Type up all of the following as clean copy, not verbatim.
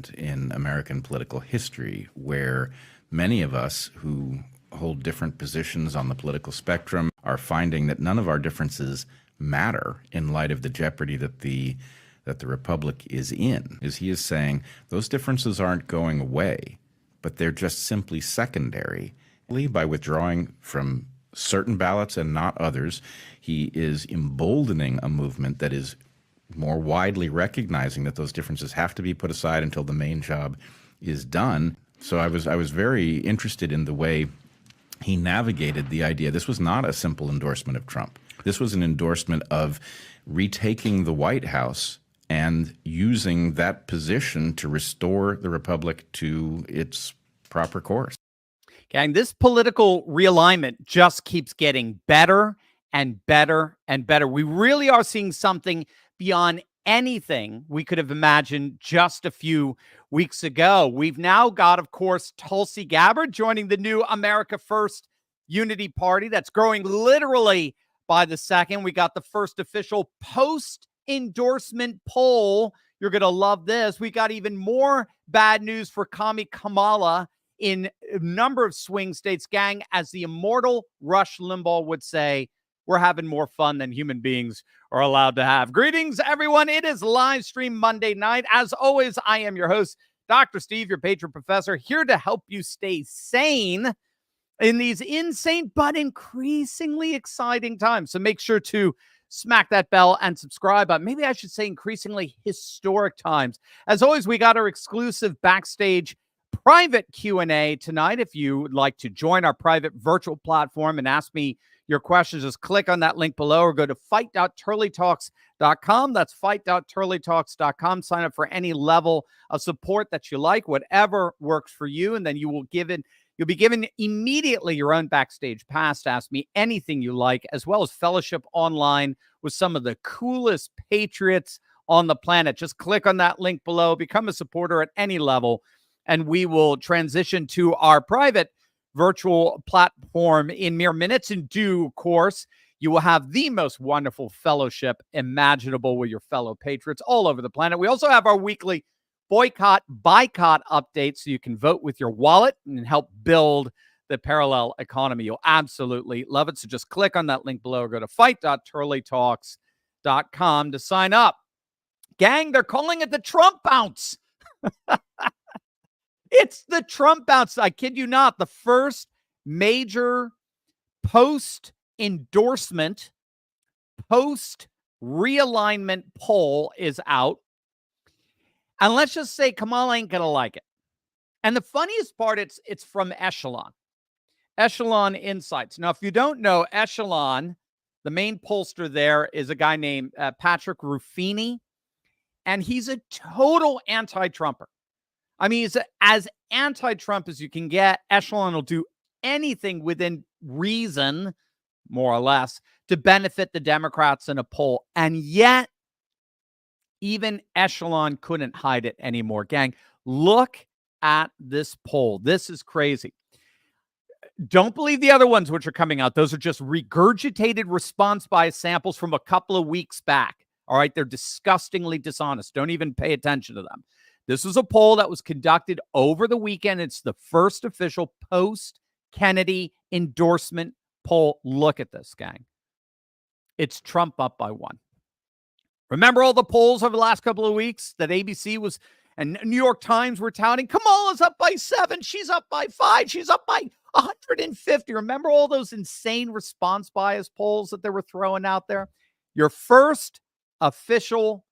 moment in American political history where many of us who hold different positions on the political spectrum are finding that none of our differences matter in light of the jeopardy that the republic is in. As he is saying, those differences aren't going away, but they're just simply secondary. By withdrawing from certain ballots and not others, he is emboldening a movement that is more widely recognizing that those differences have to be put aside until the main job is done. So I was very interested in the way he navigated the idea. This was not a simple endorsement of Trump. This was an endorsement of retaking the White House and using that position to restore the republic to its proper course. Gang, this political realignment just keeps getting better and better and better. We really are seeing something beyond anything we could have imagined just a few weeks ago. We've now got, of course, Tulsi Gabbard joining the new America First Unity Party that's growing literally by the second. We got the first official post-endorsement poll. You're going to love this. We got even more bad news for Kamala in a number of swing states. Gang, as the immortal Rush Limbaugh would say, we're having more fun than human beings are allowed to have. Greetings, everyone. It is live stream Monday night. As always, I am your host, Dr. Steve, your patron professor, here to help you stay sane in these insane but increasingly exciting times. So make sure to smack that bell and subscribe. Maybe I should say increasingly historic times. As always, we got our exclusive backstage private Q&A tonight. If you would like to join our private virtual platform and ask me your questions, just click on that link below or go to fight.turleytalks.com. That's fight.turleytalks.com. Sign up for any level of support that you like, whatever works for you, and then you'll be given immediately your own backstage pass to ask me anything you like, as well as fellowship online with some of the coolest patriots on the planet. Just click on that link below, become a supporter at any level, and we will transition to our private virtual platform in mere minutes. In due course, you will have the most wonderful fellowship imaginable with your fellow patriots all over the planet. We also have our weekly boycott updates, so you can vote with your wallet and help build the parallel economy. You'll absolutely love it. So just click on that link below or go to fight.turleytalks.com to sign up. Gang, they're calling it the Trump bounce. It's the Trump bounce. I kid you not. The first major post-endorsement, post-realignment poll is out. And let's just say Kamala ain't going to like it. And the funniest part, it's from Echelon Insights. Now, if you don't know, Echelon, the main pollster there is a guy named Patrick Ruffini, and he's a total anti-Trumper. I mean, he's as anti-Trump as you can get. Echelon will do anything within reason, more or less, to benefit the Democrats in a poll. And yet, even Echelon couldn't hide it anymore. Gang, look at this poll. This is crazy. Don't believe the other ones which are coming out. Those are just regurgitated response bias samples from a couple of weeks back. All right, they're disgustingly dishonest. Don't even pay attention to them. This was a poll that was conducted over the weekend. It's the first official post-Kennedy endorsement poll. Look at this, gang. It's Trump up by 1. Remember all the polls over the last couple of weeks that ABC was and New York Times were touting? Kamala's up by 7. She's up by 5. She's up by 150. Remember all those insane response bias polls that they were throwing out there? Your first official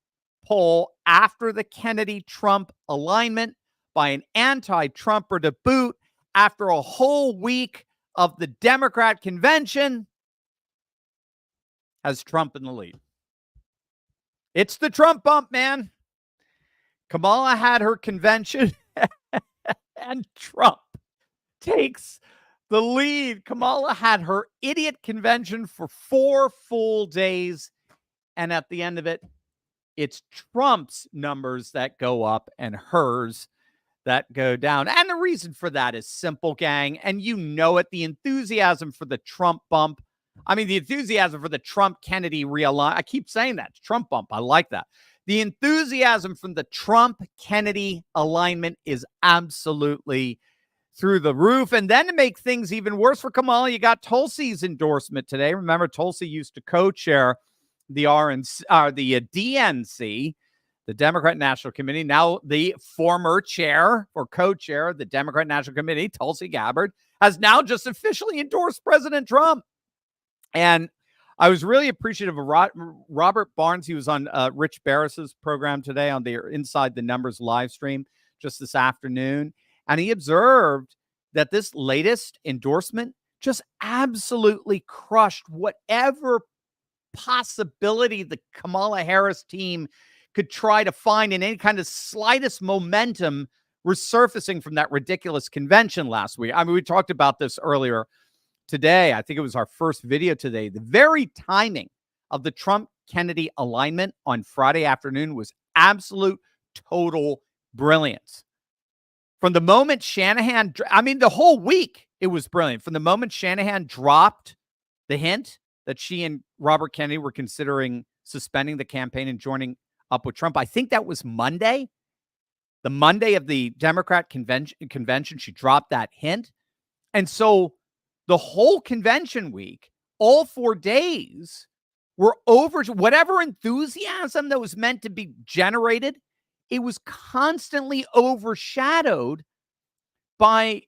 poll after the Kennedy-Trump alignment by an anti-Trumper to boot after a whole week of the Democrat convention has Trump in the lead. It's the Trump bump, man. Kamala had her convention and Trump takes the lead. Kamala had her idiot convention for 4 full days, and at the end of it, it's Trump's numbers that go up and hers that go down. And the reason for that is simple, gang. And you know it. The enthusiasm for the Trump bump. I mean, the enthusiasm for the Trump-Kennedy realignment. I keep saying that. Trump bump. I like that. The enthusiasm from the Trump-Kennedy alignment is absolutely through the roof. And then to make things even worse for Kamala, you got Tulsi's endorsement today. Remember, Tulsi used to co-chair the DNC, the Democrat National Committee. Now the former chair or co-chair of the Democrat National Committee, Tulsi Gabbard, has now just officially endorsed President Trump. And I was really appreciative of Robert Barnes. He was on Rich Barris's program today on the Inside the Numbers live stream just this afternoon. And he observed that this latest endorsement just absolutely crushed whatever possibility the Kamala Harris team could try to find in any kind of slightest momentum resurfacing from that ridiculous convention last week. I mean, we talked about this earlier today. I think it was our first video today. The very timing of the Trump-Kennedy alignment on Friday afternoon was absolute, total brilliance. From the moment Shanahan, the whole week, it was brilliant. From the moment Shanahan dropped the hint that she and Robert Kennedy were considering suspending the campaign and joining up with Trump, I think that was Monday. The Monday of the Democrat convention, she dropped that hint. And so the whole convention week, all 4 days, were over. Whatever enthusiasm that was meant to be generated, it was constantly overshadowed by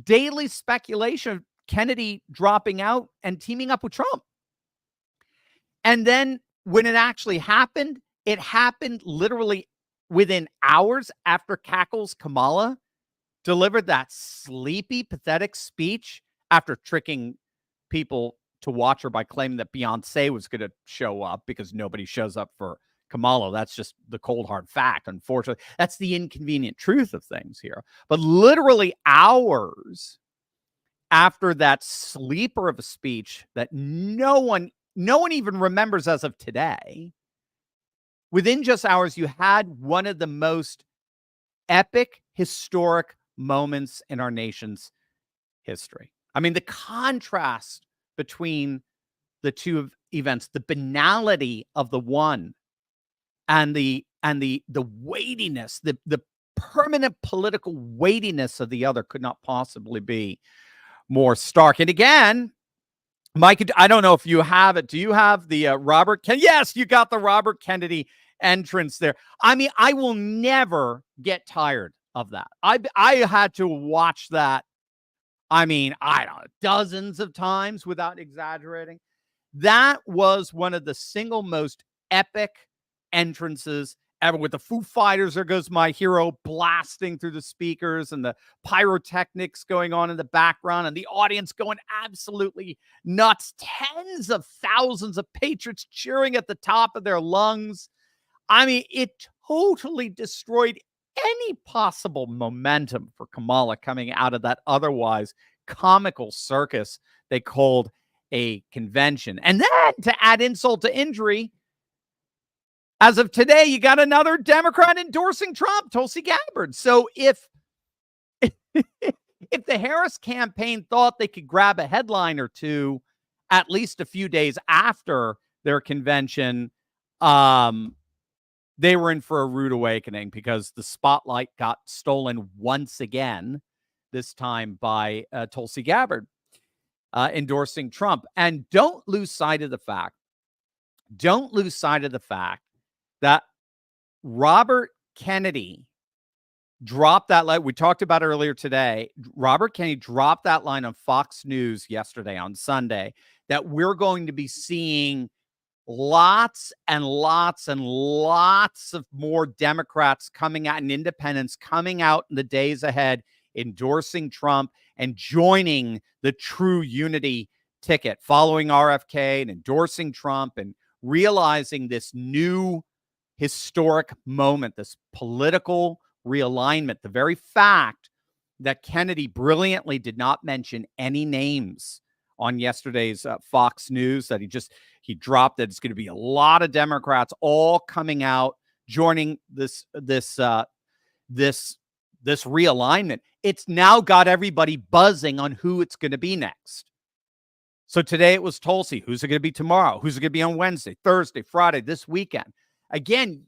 daily speculation of Kennedy dropping out and teaming up with Trump. And then when it actually happened, it happened literally within hours after Cackle's Kamala delivered that sleepy, pathetic speech after tricking people to watch her by claiming that Beyonce was going to show up because nobody shows up for Kamala. That's just the cold, hard fact, unfortunately. That's the inconvenient truth of things here. But literally hours after that sleeper of a speech that no one even remembers as of today, within just hours, you had one of the most epic, historic moments in our nation's history. I mean, the contrast between the two events, the banality of the one and the weightiness, the permanent political weightiness of the other could not possibly be more stark. And again, Mike, I don't know if you have it. Do you have the Robert Kennedy? Yes, you got the Robert Kennedy entrance there. I mean, I will never get tired of that. I had to watch that. I mean, I don't know, dozens of times without exaggerating. That was one of the single most epic entrances ever, with the Foo Fighters, There Goes My Hero, blasting through the speakers and the pyrotechnics going on in the background and the audience going absolutely nuts. Tens of thousands of patriots cheering at the top of their lungs. I mean, it totally destroyed any possible momentum for Kamala coming out of that otherwise comical circus they called a convention. And then to add insult to injury, as of today, you got another Democrat endorsing Trump, Tulsi Gabbard. So if the Harris campaign thought they could grab a headline or two at least a few days after their convention, they were in for a rude awakening because the spotlight got stolen once again, this time by Tulsi Gabbard endorsing Trump. And don't lose sight of the fact that Robert Kennedy dropped that line. We talked about earlier today. Robert Kennedy dropped that line on Fox News yesterday, on Sunday, that we're going to be seeing lots and lots and lots of more Democrats coming out and independents coming out in the days ahead, endorsing Trump and joining the true unity ticket, following RFK and endorsing Trump and realizing this new historic moment, this political realignment. The very fact that Kennedy brilliantly did not mention any names on yesterday's Fox News, that he dropped that it's going to be a lot of Democrats all coming out, joining this realignment. It's now got everybody buzzing on who it's going to be next. So today it was Tulsi. Who's it going to be tomorrow? Who's it going to be on Wednesday, Thursday, Friday, this weekend? Again,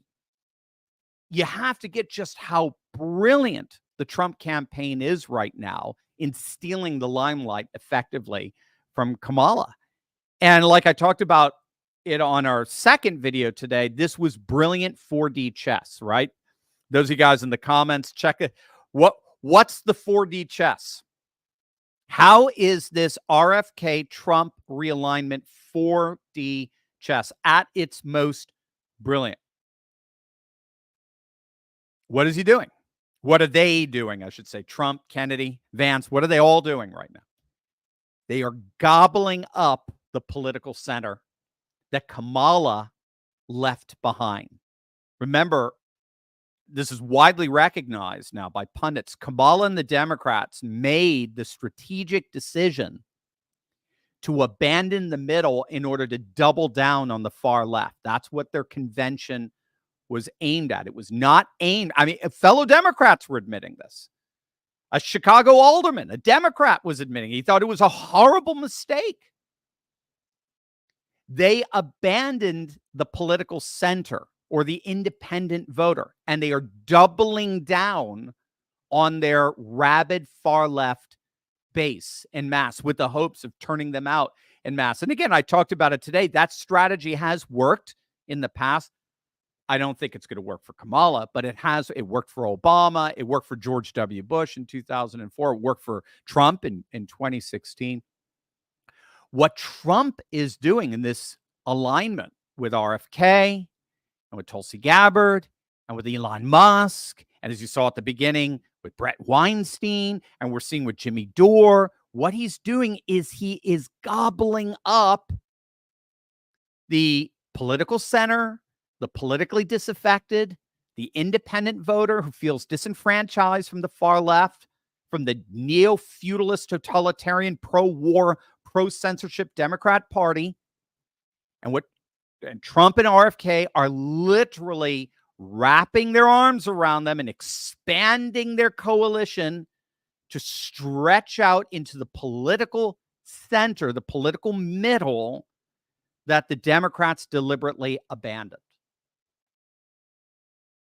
you have to get just how brilliant the Trump campaign is right now in stealing the limelight effectively from Kamala. And like I talked about it on our second video today, this was brilliant 4D chess, right? Those of you guys in the comments, check it. What's the 4D chess? How is this RFK Trump realignment 4D chess at its most brilliant? What is he doing? What are they doing? I should say Trump, Kennedy, Vance. What are they all doing right now? They are gobbling up the political center that Kamala left behind. Remember, this is widely recognized now by pundits. Kamala and the Democrats made the strategic decision to abandon the middle in order to double down on the far left. That's what their convention was aimed at. It was not aimed. I mean, fellow Democrats were admitting this. A Chicago alderman, a Democrat, was admitting he thought it was a horrible mistake. They abandoned the political center or the independent voter, and they are doubling down on their rabid far left base en masse with the hopes of turning them out en masse. And again, I talked about it today. That strategy has worked in the past. I don't think it's going to work for Kamala, but it worked for Obama. It worked for George W. Bush in 2004. It worked for Trump in 2016. What Trump is doing in this alignment with RFK and with Tulsi Gabbard and with Elon Musk, and as you saw at the beginning with Brett Weinstein, and we're seeing with Jimmy Dore, what he's doing is he is gobbling up the political center, the politically disaffected, the independent voter who feels disenfranchised from the far left, from the neo-feudalist, totalitarian, pro-war, pro-censorship Democrat Party. And Trump and RFK are literally wrapping their arms around them and expanding their coalition to stretch out into the political center, the political middle that the Democrats deliberately abandoned.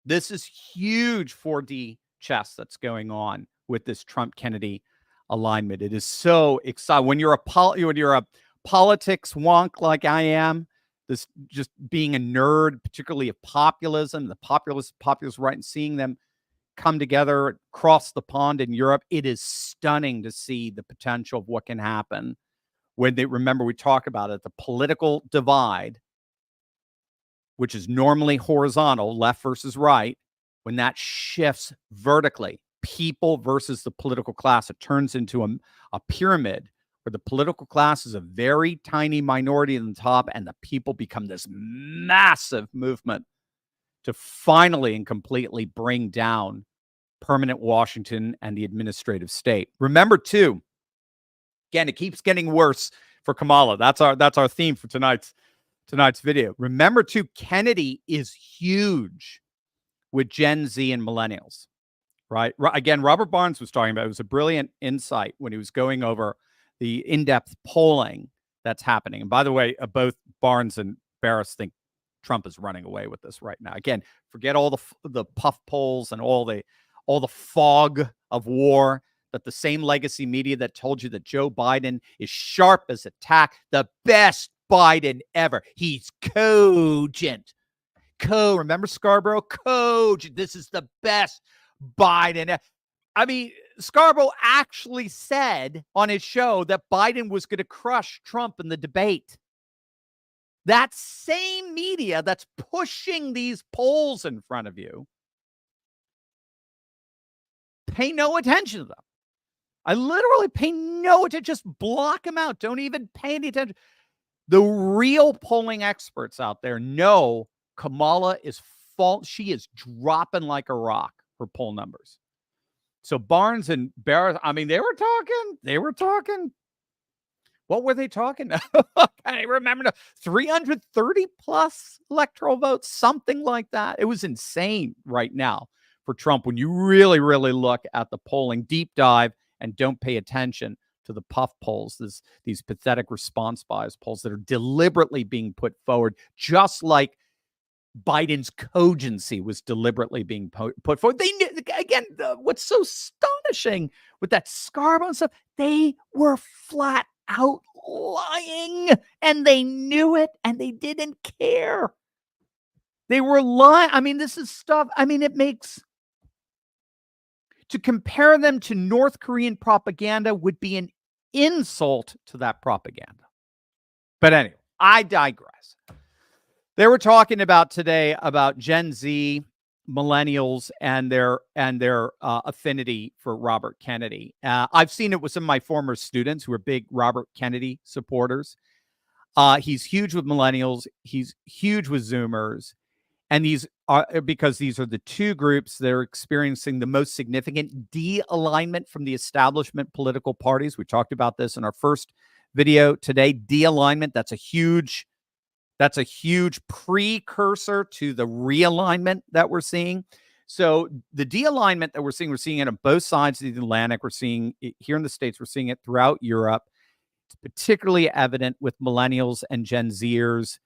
This is huge 4D chess that's going on with this Trump-Kennedy alignment. It is so exciting. When you're a politics wonk like I am, this just being a nerd, particularly of populism, the populist right, and seeing them come together across the pond in Europe, it is stunning to see the potential of what can happen when remember, we talk about it, the political divide, which is normally horizontal, left versus right, when that shifts vertically, people versus the political class, it turns into a pyramid where the political class is a very tiny minority in the top and the people become this massive movement to finally and completely bring down permanent Washington and the administrative state. Remember, too, again, it keeps getting worse for Kamala. That's our theme for tonight's video. Remember, too, Kennedy is huge with Gen Z and millennials, right? Again, Robert Barnes was talking about it. It was a brilliant insight when he was going over the in-depth polling that's happening. And by the way, both Barnes and Barris think Trump is running away with this right now. Again, forget all the puff polls and all the fog of war that the same legacy media that told you that Joe Biden is sharp as a tack, the best Biden ever. He's cogent. Remember Scarborough? Cogent. This is the best Biden. I mean, Scarborough actually said on his show that Biden was going to crush Trump in the debate. That same media that's pushing these polls in front of you, pay no attention to them. I literally pay no attention. Just block them out. Don't even pay any attention. The real polling experts out there know Kamala is she is dropping like a rock, her poll numbers. So Barnes and Barrett, I mean, they were talking. What were they talking? I remember 330 plus electoral votes, something like that. It was insane right now for Trump when you really, really look at the polling, deep dive, and don't pay attention to the puff polls, these pathetic response bias polls that are deliberately being put forward, just like Biden's cogency was deliberately being put forward. They knew, again, what's so astonishing with that Scarborough and stuff, they were flat out lying, and they knew it, and they didn't care. They were lying. I mean, this is stuff. I mean, it makes, to compare them to North Korean propaganda would be an insult to that propaganda. But anyway, I digress. They were talking about today about Gen Z, millennials, and their affinity for Robert Kennedy. I've seen it with some of my former students who are big Robert Kennedy supporters. He's huge with millennials. He's huge with Zoomers. And these are because these are the two groups that are experiencing the most significant de-alignment from the establishment political parties. We talked about this in our first video today. De-alignment, that's a huge precursor to the realignment that we're seeing. So the de-alignment that we're seeing it on both sides of the Atlantic. We're seeing it here in the States. We're seeing it throughout Europe. It's particularly evident with millennials and Gen Zers,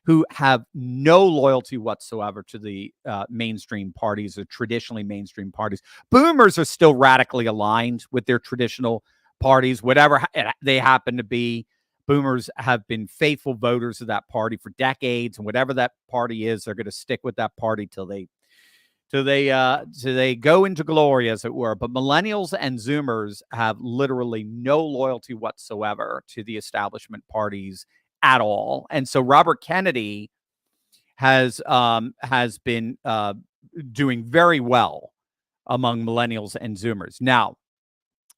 who have no loyalty whatsoever to the mainstream parties or traditionally mainstream parties. Boomers are still radically aligned with their traditional parties, whatever they happen to be. Boomers have been faithful voters of that party for decades, and whatever that party is, they're going to stick with that party till they go into glory, as it were. But millennials and Zoomers have literally no loyalty whatsoever to the establishment parties at all. And so Robert Kennedy has been doing very well among millennials and Zoomers. Now,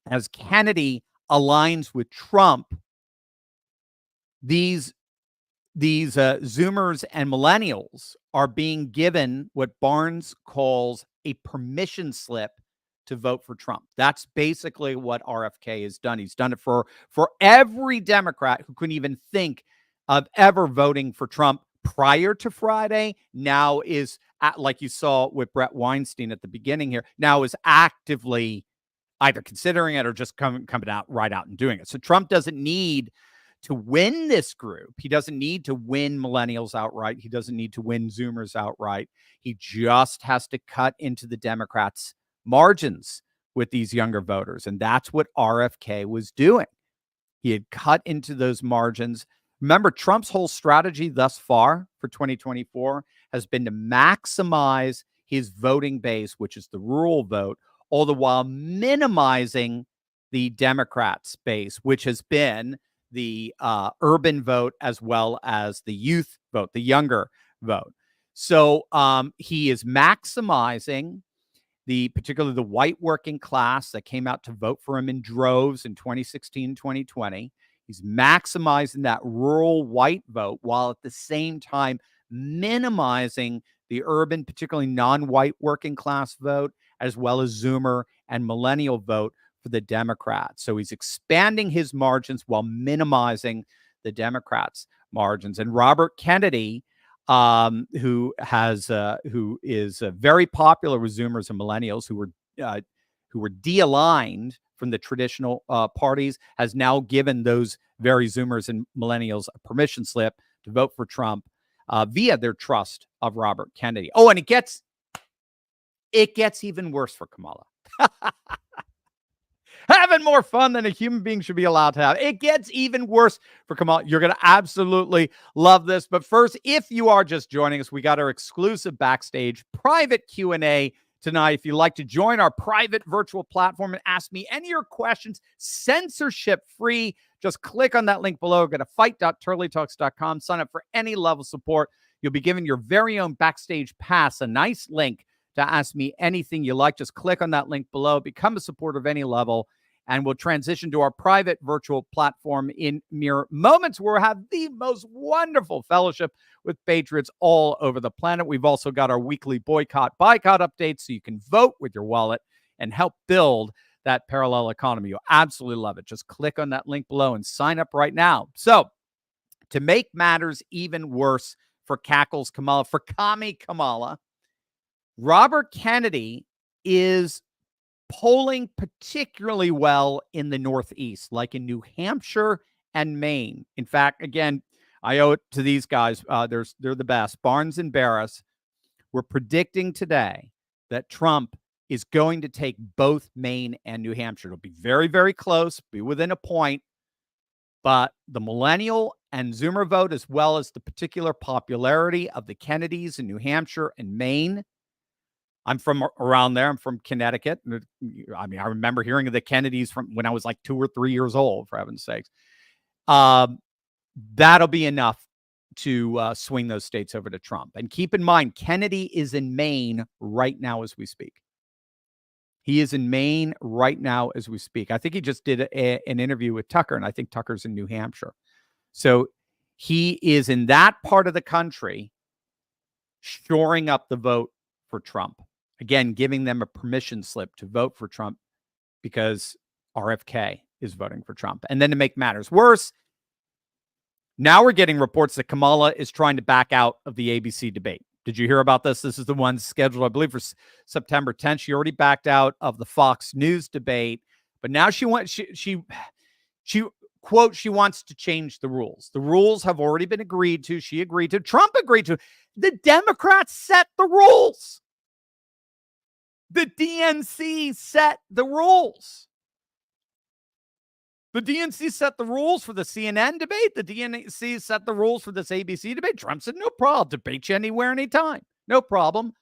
as Kennedy aligns with Trump, these Zoomers and millennials are being given what Barnes calls a permission slip to vote for Trump. That's basically what RFK has done. He's done it for every Democrat who couldn't even think of ever voting for Trump prior to Friday. Now is, like you saw with Brett Weinstein at the beginning here, now is actively either considering it or just coming out and doing it. So Trump doesn't need to win this group. He doesn't need to win millennials outright. He doesn't need to win Zoomers outright. He just has to cut into the Democrats' margins with these younger voters. And that's what RFK was doing. He had cut into those margins. Remember, Trump's whole strategy thus far for 2024 has been to maximize his voting base, which is the rural vote, all the while minimizing the Democrats' base, which has been the urban vote as well as the youth vote, the younger vote. So he is maximizing particularly the white working class that came out to vote for him in droves in 2016, 2020. He's maximizing that rural white vote while at the same time minimizing the urban, particularly non-white working class vote, as well as Zoomer and millennial vote for the Democrats. So he's expanding his margins while minimizing the Democrats' margins. And Robert Kennedy, who is very popular with Zoomers and millennials who were de-aligned from the traditional parties, has now given those very Zoomers and millennials a permission slip to vote for Trump via their trust of Robert Kennedy. Oh, and it gets even worse for Kamala. Having more fun than a human being should be allowed to have. It gets even worse for Kamala. You're going to absolutely love this. But first, if you are just joining us, we got our exclusive backstage private Q&A tonight. If you'd like to join our private virtual platform and ask me any of your questions, censorship-free, just click on that link below. Go to fight.turleytalks.com. Sign up for any level of support. You'll be given your very own backstage pass, a nice link to ask me anything you like. Just click on that link below, become a supporter of any level, and we'll transition to our private virtual platform in mere moments where we'll have the most wonderful fellowship with patriots all over the planet. We've also got our weekly boycott updates so you can vote with your wallet and help build that parallel economy. You'll absolutely love it. Just click on that link below and sign up right now. So to make matters even worse for Cackles Kamala, for Commie Kamala, Robert Kennedy is polling particularly well in the Northeast, like in New Hampshire and Maine. In fact, again, I owe it to these guys. They're the best. Barnes and Barris were predicting today that Trump is going to take both Maine and New Hampshire. It'll be very, very close, be within a point. But the millennial and Zoomer vote, as well as the particular popularity of the Kennedys in New Hampshire and Maine. I'm from around there. I'm from Connecticut. I mean, I remember hearing of the Kennedys from when I was like 2 or 3 years old, for heaven's sakes. That'll be enough to swing those states over to Trump. And keep in mind, Kennedy is in Maine right now as we speak. He is in Maine right now as we speak. I think he just did an interview with Tucker, and I think Tucker's in New Hampshire. So he is in that part of the country shoring up the vote for Trump. Again, giving them a permission slip to vote for Trump because RFK is voting for Trump. And then to make matters worse, now we're getting reports that Kamala is trying to back out of the ABC debate. Did you hear about this? This is the one scheduled, I believe, for September 10th. She already backed out of the Fox News debate, but now she quote, she wants to change the rules. The rules have already been agreed to. She agreed to. Trump agreed to. The Democrats set the rules. The DNC set the rules. The DNC set the rules for the CNN debate. The DNC set the rules for this ABC debate. Trump said, no problem. Debate you anywhere, anytime. No problem.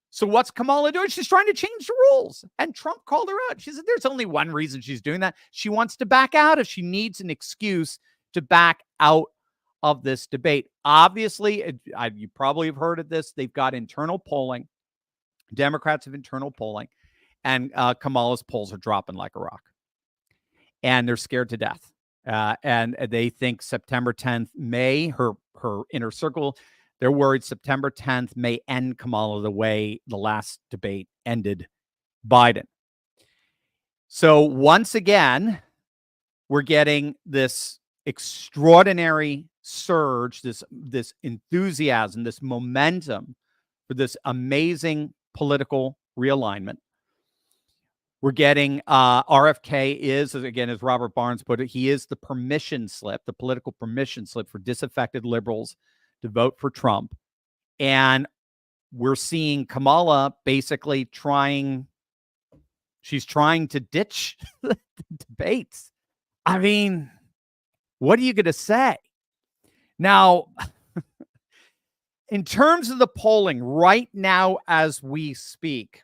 So what's Kamala doing? She's trying to change the rules. And Trump called her out. She said, there's only one reason she's doing that. She wants to back out if she needs an excuse to back out of this debate. Obviously, you probably have heard of this. They've got internal polling. Democrats have internal polling. And Kamala's polls are dropping like a rock. And they're scared to death. And they think September 10th may, her inner circle, they're worried September 10th may end Kamala the way the last debate ended Biden. So once again, we're getting this extraordinary surge, this enthusiasm, this momentum for this amazing political realignment. We're getting RFK is, again, as Robert Barnes put it, he is the permission slip, the political permission slip for disaffected liberals to vote for Trump. And we're seeing Kamala basically she's trying to ditch the debates. I mean, what are you going to say? Now, in terms of the polling right now as we speak,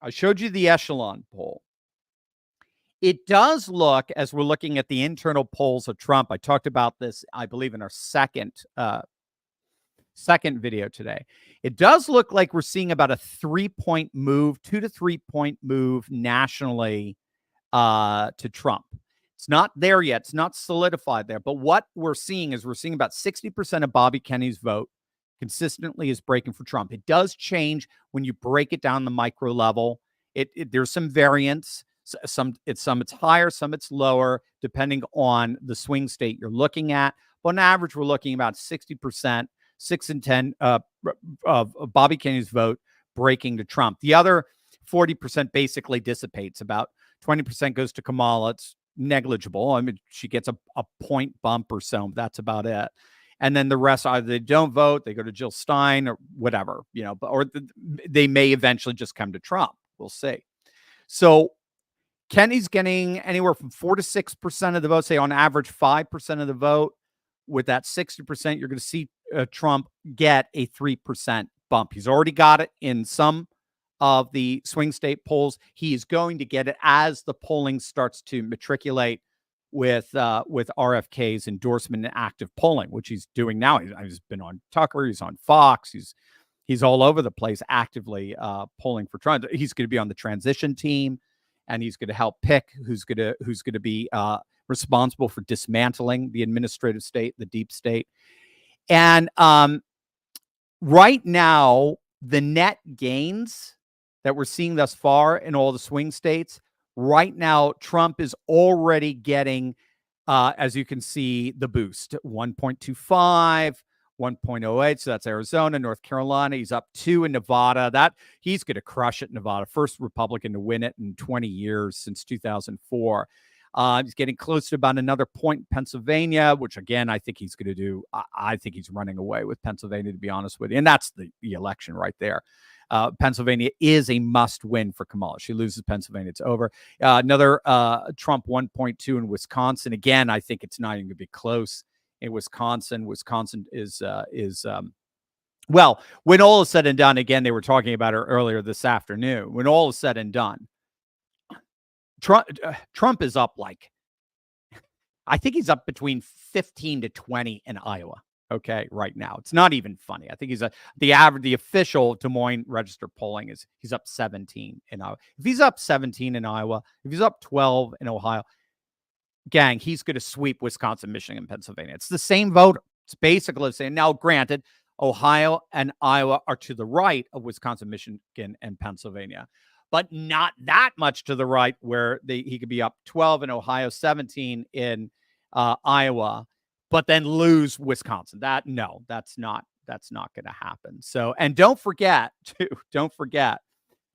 I showed you the echelon poll. It does look, as we're looking at the internal polls of Trump, I talked about this, I believe, in our second video today. It does look like we're seeing about a 3-point move, 2 to 3 point move nationally to Trump. It's not there yet. It's not solidified there. But what we're seeing is we're seeing about 60% of Bobby Kennedy's vote consistently is breaking for Trump. It does change when you break it down the micro level. There's some variance. Some it's higher, some it's lower, depending on the swing state you're looking at. But on average, we're looking about 60%, 6 and 10 of Bobby Kennedy's vote breaking to Trump. The other 40% basically dissipates. About 20% goes to Kamala. It's negligible. I mean, she gets a point bump or so. That's about it. And then the rest, either they don't vote, they go to Jill Stein or whatever, or they may eventually just come to Trump. We'll see. So Kenny's getting anywhere from 4 to 6% of the vote, say on average 5% of the vote. With that 60%, you're going to see Trump get a 3% bump. He's already got it in some of the swing state polls. He is going to get it as the polling starts to matriculate with RFK's endorsement and active polling, which he's doing now. He's been on Tucker. He's on Fox. He's all over the place actively polling for Trump. He's going to be on the transition team, and he's going to help pick who's going to be responsible for dismantling the administrative state, the deep state. And right now, the net gains that we're seeing thus far in all the swing states, right now, Trump is already getting, as you can see, the boost, 1.25, 1.08. So that's Arizona, North Carolina. He's up 2 in Nevada. He's going to crush it in Nevada. First Republican to win it in 20 years since 2004. He's getting close to about another point in Pennsylvania, which, again, I think he's going to do. I think he's running away with Pennsylvania, to be honest with you. And that's the election right there. Pennsylvania is a must-win for Kamala. She loses Pennsylvania, it's over. Another Trump 1.2 in Wisconsin. Again, I think it's not even going to be close in Wisconsin. Wisconsin is well, when all is said and done, again, they were talking about it earlier this afternoon. When all is said and done, Trump is up I think he's up between 15 to 20 in Iowa. Okay, right now. It's not even funny. I think he's the official Des Moines Register polling is he's up 17 in Iowa. If he's up 17 in Iowa, if he's up 12 in Ohio, gang, he's going to sweep Wisconsin, Michigan, and Pennsylvania. It's the same voter. It's basically saying, now, granted, Ohio and Iowa are to the right of Wisconsin, Michigan, and Pennsylvania, but not that much to the right where he could be up 12 in Ohio, 17 in Iowa, but then lose Wisconsin. That's not going to happen. So, and don't forget,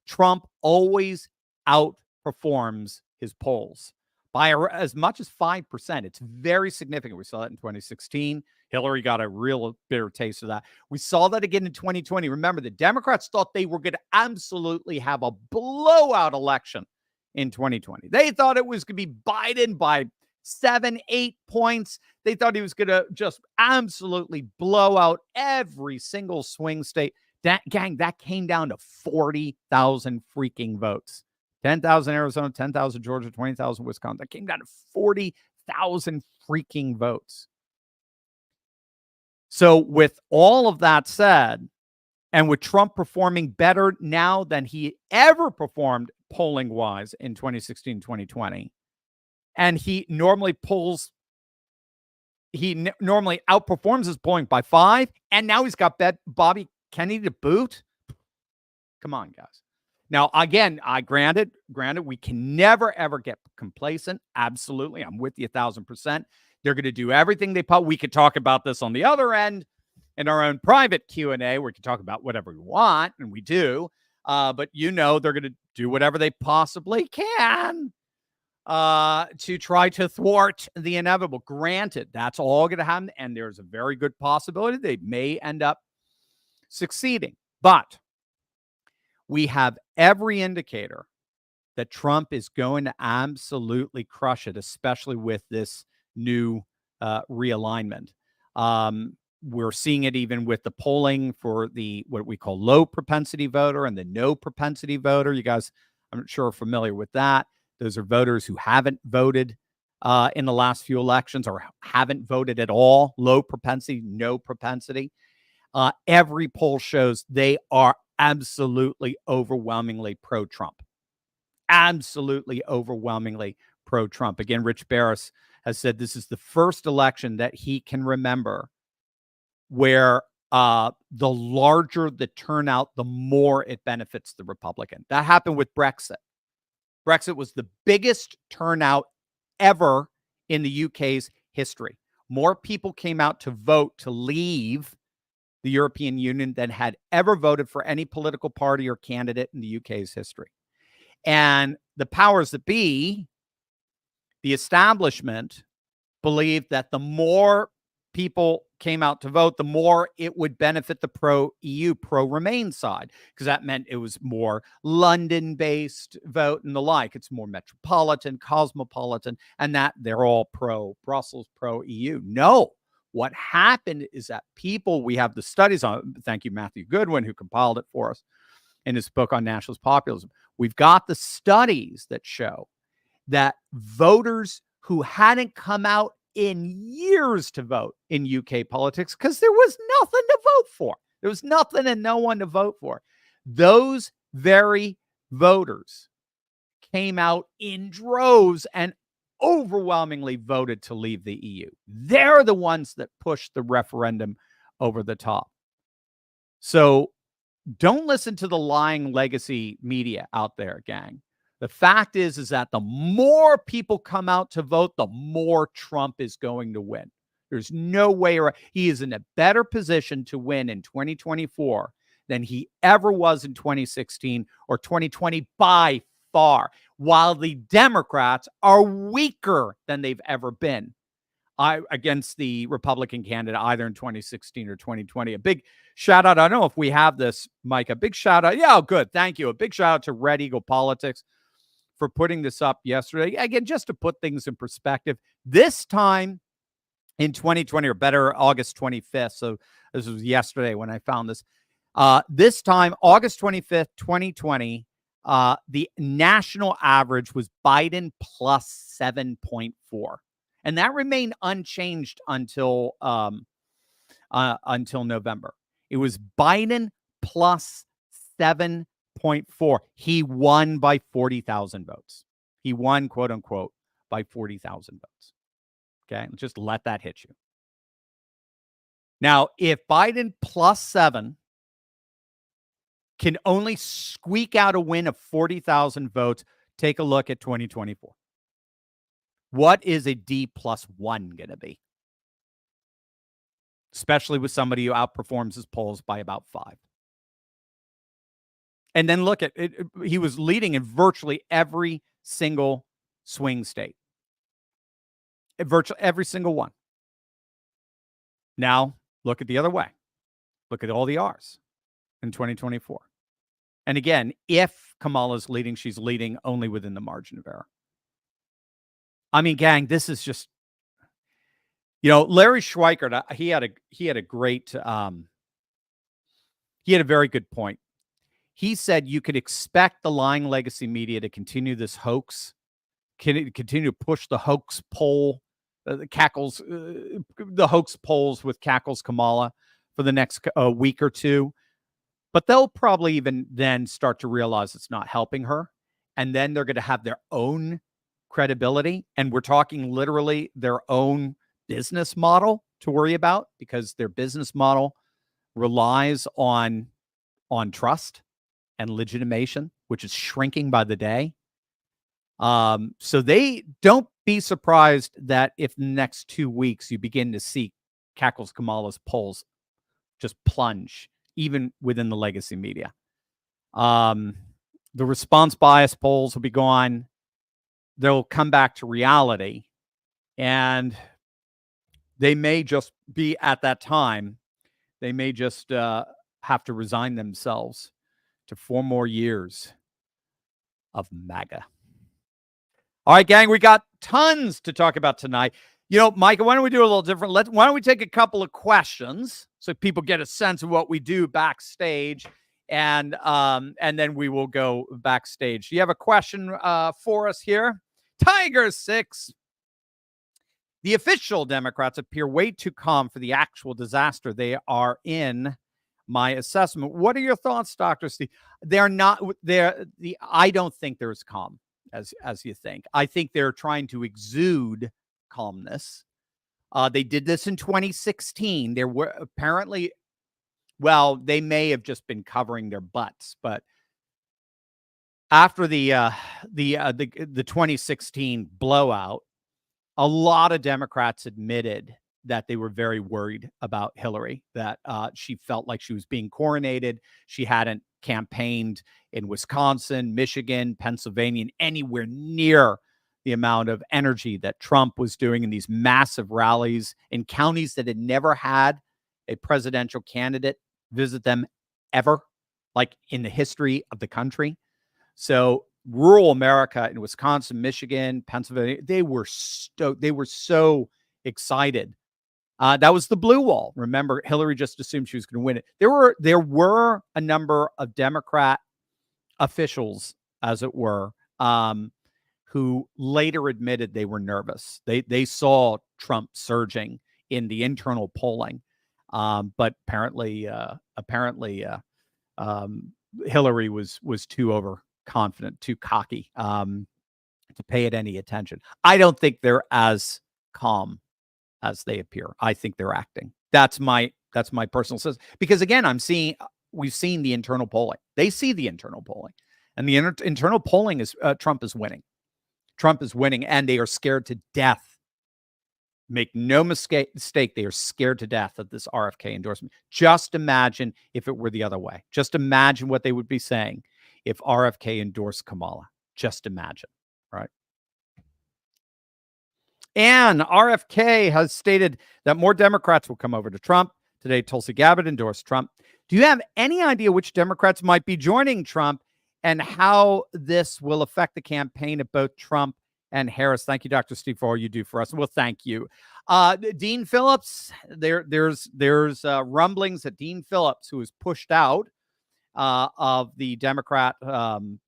Trump always outperforms his polls by as much as 5%. It's very significant. We saw that in 2016. Hillary got a real bitter taste of that. We saw that again in 2020. Remember, the Democrats thought they were going to absolutely have a blowout election in 2020. They thought it was going to be Biden by 7-8 points. They thought he was going to just absolutely blow out every single swing state. That came down to 40,000 freaking votes. 10,000 Arizona, 10,000 Georgia, 20,000 Wisconsin. That came down to 40,000 freaking votes. So with all of that said, and with Trump performing better now than he ever performed polling-wise in 2016, 2020, and he normally outperforms his polling by 5, and now he's got Bobby Kennedy to boot. Come on, guys. Now, again, granted, we can never, ever get complacent. Absolutely. I'm with you 1,000%. They're going to do everything they we could talk about this on the other end in our own private Q&A. We can talk about whatever we want, and we do. But they're going to do whatever they possibly can to try to thwart the inevitable. Granted, that's all going to happen, and there's a very good possibility they may end up succeeding. But we have every indicator that Trump is going to absolutely crush it, especially with this new realignment. We're seeing it even with the polling for what we call low propensity voter and the no propensity voter. You guys, I'm not sure, are familiar with that. Those are voters who haven't voted in the last few elections or haven't voted at all. Low propensity, no propensity. Every poll shows they are absolutely overwhelmingly pro-Trump. Absolutely overwhelmingly pro-Trump. Again, Rich Barris has said this is the first election that he can remember where the larger the turnout, the more it benefits the Republican. That happened with Brexit. Brexit was the biggest turnout ever in the UK's history. More people came out to vote to leave the European Union than had ever voted for any political party or candidate in the UK's history. And the powers that be, the establishment, believed that the more people came out to vote, the more it would benefit the pro-EU, pro-Remain side, because that meant it was more London-based vote and the like. It's more metropolitan, cosmopolitan, and that they're all pro-Brussels, pro-EU. No. What happened is that we have the studies on, thank you, Matthew Goodwin, who compiled it for us in his book on nationalist populism. We've got the studies that show that voters who hadn't come out in years to vote in UK politics, because there was nothing to vote for. There was nothing and no one to vote for. Those very voters came out in droves and overwhelmingly voted to leave the EU. They're the ones that pushed the referendum over the top. So don't listen to the lying legacy media out there, gang. The fact is that the more people come out to vote, the more Trump is going to win. There's no way around. He is in a better position to win in 2024 than he ever was in 2016 or 2020 by far. while the Democrats are weaker than they've ever been against the Republican candidate, either in 2016 or 2020. A big shout out. I don't know if we have this, Mike. A big shout out. Yeah, good. Thank you. A big shout out to Red Eagle Politics for putting this up yesterday. Again, just to put things in perspective, this time in 2020, or better, August 25th. So this was yesterday when I found this. This time, August 25th, 2020, the national average was Biden plus 7.4. And that remained unchanged until November. It was Biden plus 7.4. He won by 40,000 votes. He won, quote unquote, by 40,000 votes. Okay, just let that hit you. Now, if Biden plus 7 can only squeak out a win of 40,000 votes, take a look at 2024. What is a D plus 1 going to be? Especially with somebody who outperforms his polls by about 5. And then look at it. He was leading in virtually every single swing state. Virtually every single one. Now, look at the other way. Look at all the R's in 2024. And again, if Kamala's leading, she's leading only within the margin of error. I mean, gang, this is just, Larry Schweikert, he had a great, he had a very good point. He said you could expect the lying legacy media to continue this hoax, continue to push the hoax poll, the hoax polls with Cackles Kamala for the next week or two. But they'll probably even then start to realize it's not helping her. And then they're going to have their own credibility. And we're talking literally their own business model to worry about, because their business model relies on trust and legitimation, which is shrinking by the day. So they don't be surprised that if in the next 2 weeks you begin to see Cackles Kamala's polls just plunge, even within the legacy media. The response bias polls will be gone. They'll come back to reality. And they may just be, at that time, they may just have to resign themselves to 4 more years of MAGA. All right, gang, we got tons to talk about tonight. Micah, why don't we do a little different? Why don't we take a couple of questions so people get a sense of what we do backstage, and then we will go backstage. Do you have a question for us here? Tiger 6. The official Democrats appear way too calm for the actual disaster they are in. My assessment. What are your thoughts, Dr. Steve? They're not there. I don't think they're as calm as you think. I think they're trying to exude calmness. They did this in 2016. There were apparently, they may have just been covering their butts, but after the 2016 blowout, a lot of Democrats admitted that they were very worried about Hillary, that she felt like she was being coronated. She hadn't campaigned in Wisconsin, Michigan, Pennsylvania, anywhere near the amount of energy that Trump was doing in these massive rallies in counties that had never had a presidential candidate visit them ever, like in the history of the country. So rural America in Wisconsin, Michigan, Pennsylvania, they were stoked. They were so excited. That was the blue wall. Remember, Hillary just assumed she was going to win it. There were a number of Democrat officials, as it were, who later admitted they were nervous. They saw Trump surging in the internal polling, but apparently Hillary was too overconfident, too cocky to pay it any attention. I don't think they're as calm as they appear. I think they're acting. That's my personal sense. Because again, we've seen the internal polling. They see the internal polling, and the internal polling is Trump is winning. Trump is winning, and they are scared to death. Make no mistake, they are scared to death of this RFK endorsement. Just imagine if it were the other way. Just imagine what they would be saying if RFK endorsed Kamala. Just imagine, right? And RFK has stated that more Democrats will come over to Trump. Today, Tulsi Gabbard endorsed Trump. Do you have any idea which Democrats might be joining Trump and how this will affect the campaign of both Trump and Harris? Thank you, Dr. Steve, for all you do for us. Well, thank you. Dean Phillips, there's rumblings that Dean Phillips, who was pushed out of the Democrat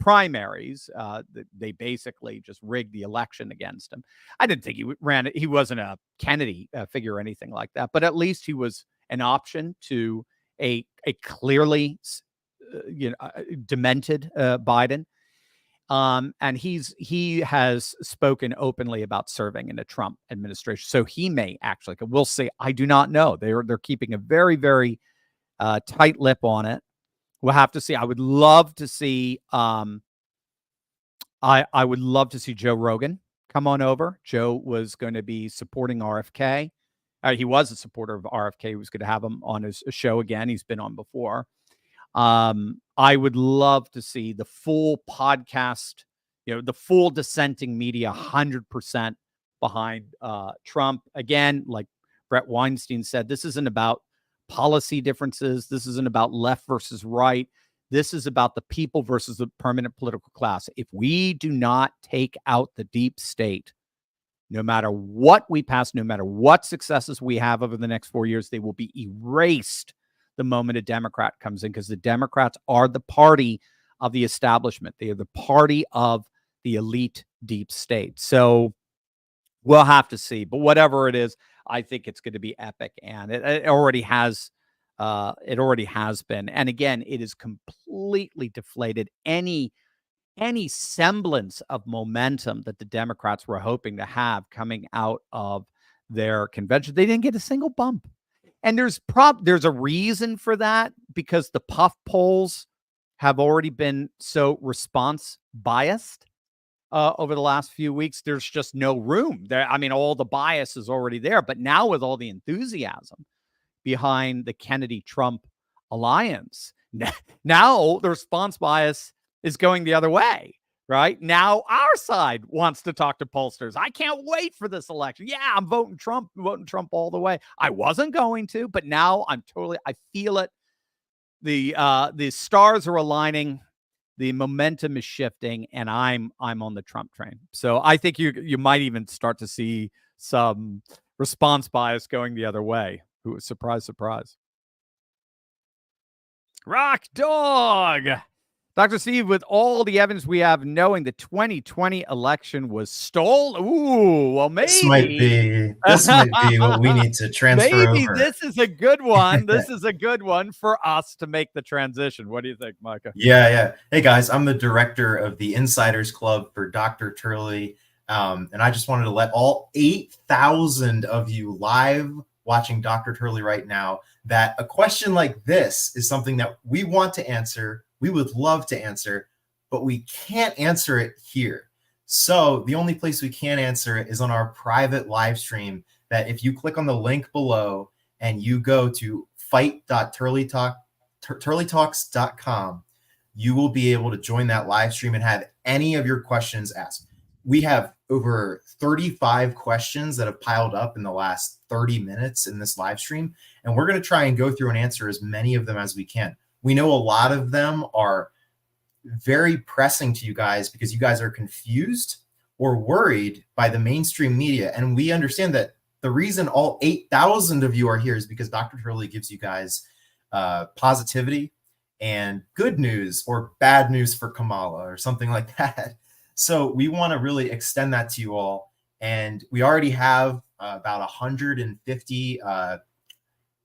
primaries. They basically just rigged the election against him. I didn't think he wasn't a Kennedy figure or anything like that, but at least he was an option to a clearly demented Biden. And he has spoken openly about serving in a Trump administration. So he may actually, we'll see. I do not know. They're keeping a very, very tight lip on it. We'll have to see. I would love to see. I would love to see Joe Rogan come on over. Joe was going to be supporting RFK. He was a supporter of RFK. He was going to have him on his show again. He's been on before. I would love to see the full podcast, the full dissenting media, 100% behind Trump. Again, like Brett Weinstein said, this isn't about policy differences. This isn't about left versus right. This is about the people versus the permanent political class. If we do not take out the deep state, no matter what we pass, no matter what successes we have over the next 4 years, they will be erased the moment a Democrat comes in, because the Democrats are the party of the establishment. They are the party of the elite deep state. So we'll have to see. But whatever it is, I think it's going to be epic, and it already has. It already has been. And again, it is completely deflated any semblance of momentum that the Democrats were hoping to have coming out of their convention. They didn't get a single bump. And there's a reason for that, because the puff polls have already been so response biased over the last few weeks. There's just no room there. I mean, all the bias is already there, but now with all the enthusiasm behind the Kennedy-Trump alliance, now the response bias is going the other way, right? Now our side wants to talk to pollsters. I can't wait for this election. Yeah, I'm voting Trump all the way. I wasn't going to, but now I feel it. The stars are aligning. The momentum is shifting, and I'm on the Trump train. So I think you might even start to see some response bias going the other way. Surprise, surprise. Rock Dog. Dr. Steve, with all the evidence we have knowing the 2020 election was stolen. Ooh, well, maybe. This might be what we need to transfer maybe over. This is a good one. This is a good one for us to make the transition. What do you think, Micah? Yeah. Hey, guys, I'm the director of the Insiders Club for Dr. Turley. And I just wanted to let all 8,000 of you live watching Dr. Turley right now that a question like this is something that we want to answer. We would love to answer, but we can't answer it here. So the only place we can answer it is on our private live stream, that if you click on the link below and you go to fight.turleytalks.com, you will be able to join that live stream and have any of your questions asked. We have over 35 questions that have piled up in the last 30 minutes in this live stream, and we're going to try and go through and answer as many of them as we can. We know a lot of them are very pressing to you guys because you guys are confused or worried by the mainstream media. And we understand that the reason all 8,000 of you are here is because Dr. Turley gives you guys positivity and good news or bad news for Kamala or something like that. So we want to really extend that to you all. And we already have about 150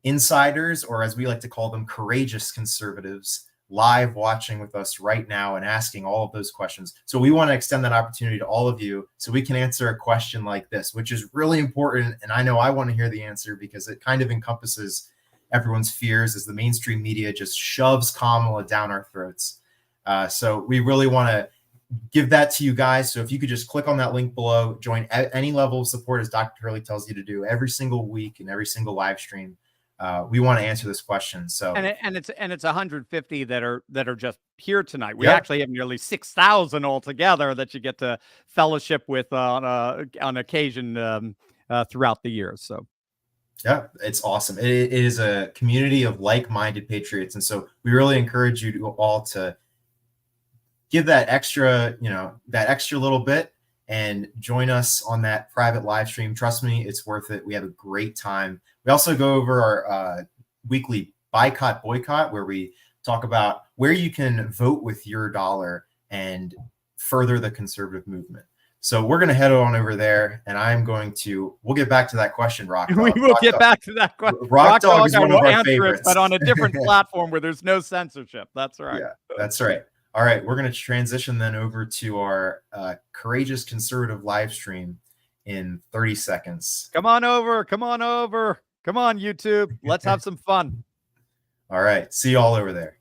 insiders, or as we like to call them, courageous conservatives, live watching with us right now and asking all of those questions. So we want to extend that opportunity to all of you so we can answer a question like this, which is really important. And I know I want to hear the answer because it kind of encompasses everyone's fears as the mainstream media just shoves Kamala down our throats. So we really want to give that to you guys. So if you could just click on that link below, join any level of support as Dr. Turley tells you to do every single week and every single live stream. we want to answer this question. So and it's 150 that are just here tonight. We Yep. actually have nearly 6,000 altogether that you get to fellowship with on occasion throughout the year. So yeah, it's awesome. It is a community of like-minded patriots, and so we really encourage you all to give that extra, that extra little bit and join us on that private live stream. Trust me, it's worth it. We have a great time. We also go over our weekly boycott, where we talk about where you can vote with your dollar and further the conservative movement. So we're going to head on over there, and we'll get back to that question, Rock Dog. we will get back to that question. Rock Dog is one of our favorites. But on a different platform where there's no censorship. That's right. Yeah, that's right. All right, we're going to transition then over to our Courageous Conservative live stream in 30 seconds. Come on over. Come on, YouTube. Let's have some fun. All right, see you all over there.